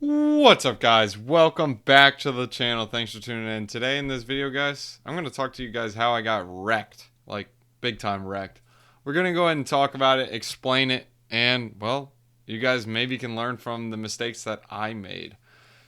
What's up, guys? Welcome back to the channel. Thanks for tuning in. Today in this video, guys, I'm going to talk to you guys how I got wrecked, like big time wrecked. We're going to go ahead and talk about it, explain it, and well, you guys maybe can learn from the mistakes that I made.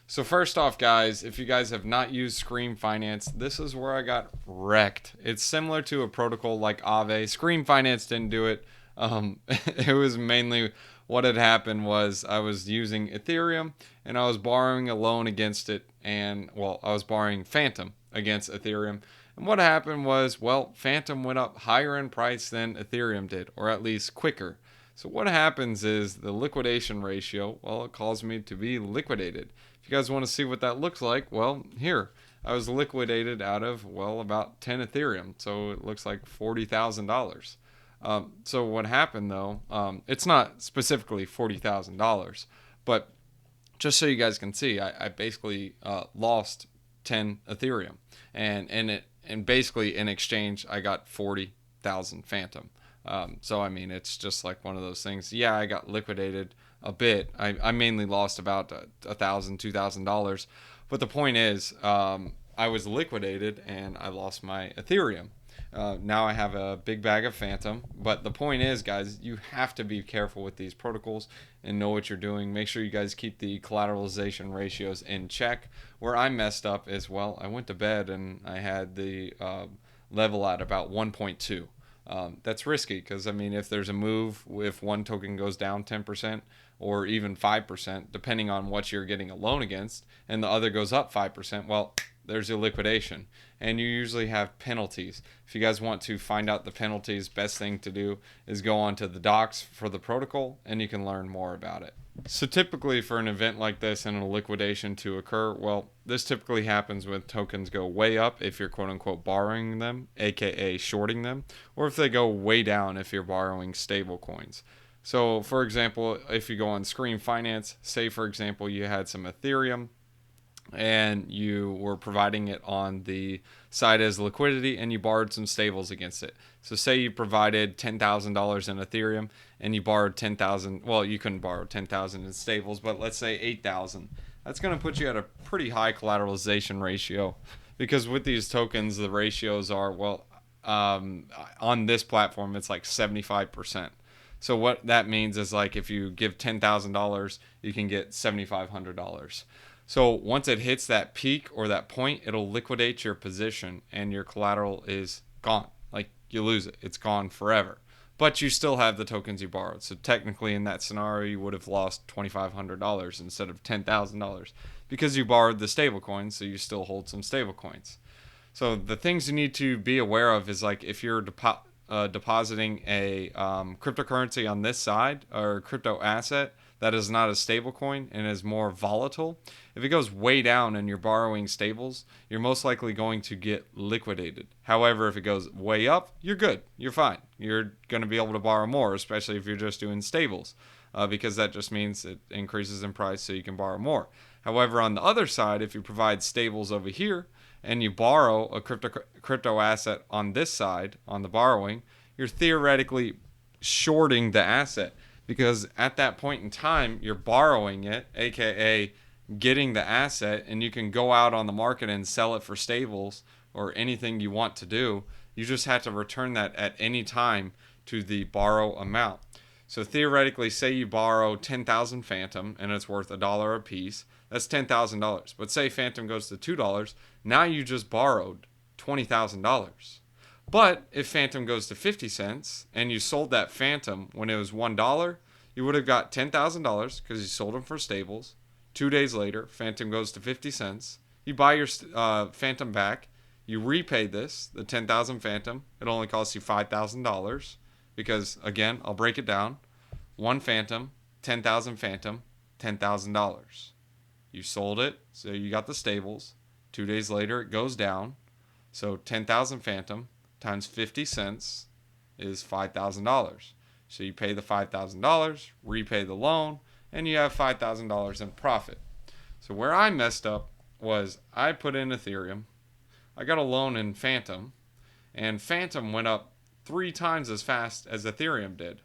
So first off, guys, if you guys have not used Scream Finance, this is where I got wrecked. It's similar to a protocol like Aave. Scream Finance didn't do it. It was mainly what had happened was I was using Ethereum and I was borrowing a loan against it, and well, I was borrowing Phantom against Ethereum. And what happened was, well, Phantom went up higher in price than Ethereum did, or at least quicker. So what happens is the liquidation ratio, well, it caused me to be liquidated. If you guys want to see what that looks like, well, here. I was liquidated out of, well, about 10 Ethereum. So it looks like $40,000. So what happened though, it's not specifically $40,000, but just so you guys can see, I basically lost 10 Ethereum, and basically in exchange I got 40,000 Phantom. So I mean, it's just like one of those things. Yeah, I got liquidated a bit. I mainly lost about $2,000, but the point is, I was liquidated and I lost my Ethereum. Now I have a big bag of Phantom, but the point is, guys, you have to be careful with these protocols and know what you're doing. Make sure you guys keep the collateralization ratios in check. Where I messed up is, well, I went to bed and I had the level at about 1.2. That's risky because, I mean, if there's a move, if one token goes down 10% or even 5%, depending on what you're getting a loan against, and the other goes up 5%, well, there's a liquidation. And you usually have penalties. If you guys want to find out the penalties, best thing to do is go onto the docs for the protocol and you can learn more about it. So typically for an event like this and a liquidation to occur, well, this typically happens when tokens go way up if you're quote unquote borrowing them, aka shorting them, or if they go way down if you're borrowing stable coins. So for example, if you go on Scream Finance, say for example you had some Ethereum and you were providing it on the side as liquidity and you borrowed some stables against it. So say you provided $10,000 in Ethereum and you borrowed 10,000, well, you couldn't borrow 10,000 in stables, but let's say 8,000. That's going to put you at a pretty high collateralization ratio because with these tokens the ratios are, well, on this platform it's like 75%. So what that means is, like, if you give $10,000, you can get $7,500. So once it hits that peak or that point, it'll liquidate your position and your collateral is gone. Like, you lose it. It's gone forever. But you still have the tokens you borrowed. So technically in that scenario, you would have lost $2,500 instead of $10,000 because you borrowed the stable coins, so you still hold some stable coins. So the things you need to be aware of is, like, if you're depositing a cryptocurrency on this side, or crypto asset that is not a stable coin and is more volatile, if it goes way down and you're borrowing stables, you're most likely going to get liquidated. However, if it goes way up, you're good. You're fine. You're going to be able to borrow more, especially if you're just doing stables, because that just means it increases in price so you can borrow more. However, on the other side, if you provide stables over here and you borrow a crypto asset on this side, on the borrowing, you're theoretically shorting the asset because at that point in time, you're borrowing it, aka getting the asset, and you can go out on the market and sell it for stables or anything you want to do. You just have to return that at any time to the borrow amount. So theoretically, say you borrow 10,000 Phantom and it's worth $1 a piece. That's $10,000. But say Phantom goes to $2, now you just borrowed $20,000. But if Phantom goes to 50 cents and you sold that Phantom when it was $1, you would have got $10,000 because you sold them for stables. 2 days later, Phantom goes to 50 cents. You buy your Phantom back. You repay this, the 10,000 Phantom. It only costs you $5,000 because, again, I'll break it down. One Phantom, 10,000 Phantom, $10,000. You sold it, so you got the stables. 2 days later, it goes down. So 10,000 Phantom times 50 cents is $5,000. So you pay the $5,000, repay the loan, and you have $5,000 in profit. So where I messed up was I put in Ethereum. I got a loan in Phantom, and Phantom went up 3 times as fast as Ethereum did.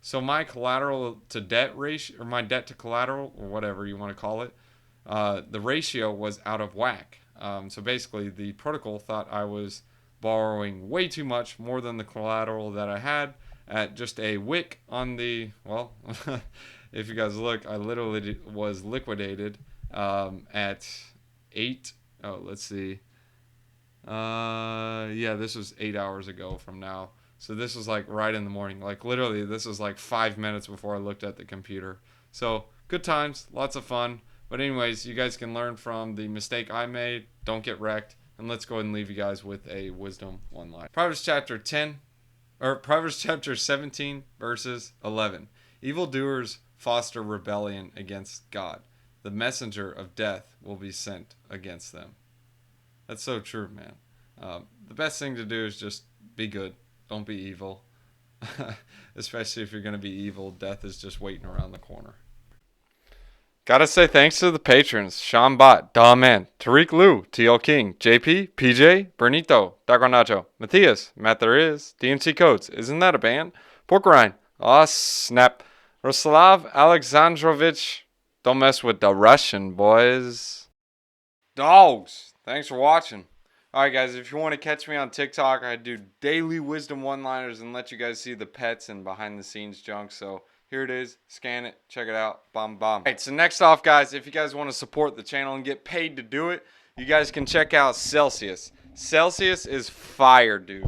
So my collateral to debt ratio, or my debt to collateral, or whatever you want to call it, the ratio was out of whack. So basically, the protocol thought I was borrowing way too much, more than the collateral that I had, at just a wick on the, well, if you guys look, I literally was liquidated at 8. Oh, let's see. Yeah, this was 8 hours ago from now. So this was like right in the morning. Like literally, this was like 5 minutes before I looked at the computer. So good times, lots of fun. But anyways, you guys can learn from the mistake I made. Don't get wrecked. And let's go ahead and leave you guys with a wisdom one line. Proverbs chapter 10, or Proverbs chapter 17, verses 11. Evildoers foster rebellion against God. The messenger of death will be sent against them. That's so true, man. The best thing to do is just be good. Don't be evil. Especially if you're going to be evil, death is just waiting around the corner. Gotta say thanks to the patrons: Sean Bott, Dawman, Tariq Liu, TL King, JP, PJ, Bernito, Dago Nacho, Matthias, Matt There Is, DMC Codes, isn't that a band? Pork Rind, Aw Snap, Roslav Alexandrovich, don't mess with the Russian boys. Dogs, thanks for watching. Alright guys, if you want to catch me on TikTok, I do daily wisdom one-liners and let you guys see the pets and behind the scenes junk. So here it is. Scan it. Check it out. Bomb. Alright, so next off, guys, if you guys want to support the channel and get paid to do it, you guys can check out Celsius. Celsius is fire, dude.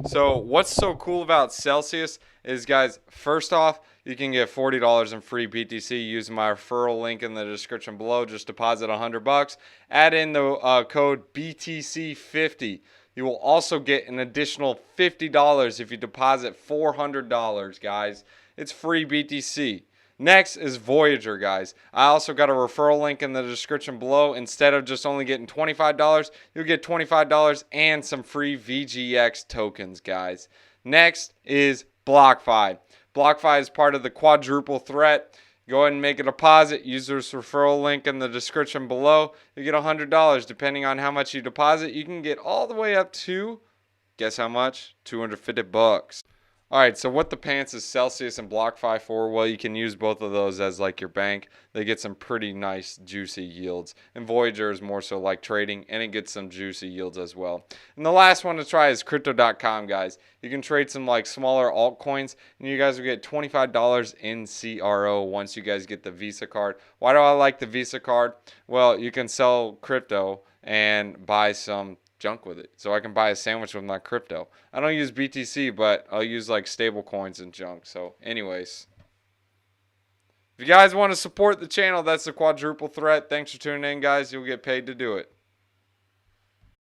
So what's so cool about Celsius is, guys, first off, you can get $40 in free BTC using my referral link in the description below. Just deposit $100. Add in the code BTC50. You will also get an additional $50 if you deposit $400, guys. It's free BTC. Next is Voyager, guys. I also got a referral link in the description below. Instead of just only getting $25, you'll get $25 and some free VGX tokens, guys. Next is BlockFi. BlockFi is part of the quadruple threat. Go ahead and make a deposit. Use this referral link in the description below. You get $100. Depending on how much you deposit, you can get all the way up to, guess how much? $250. Alright, so what the pants is Celsius and BlockFi for? Well, you can use both of those as like your bank. They get some pretty nice juicy yields. And Voyager is more so like trading, and it gets some juicy yields as well. And the last one to try is Crypto.com, guys. You can trade some like smaller altcoins, and you guys will get $25 in CRO once you guys get the Visa card. Why do I like the Visa card? Well, you can sell crypto and buy some junk with it, so I can buy a sandwich with my crypto. I don't use BTC, but I'll use like stable coins and junk. So anyways, if you guys want to support the channel, that's the quadruple threat. Thanks for tuning in, guys. You'll get paid to do it.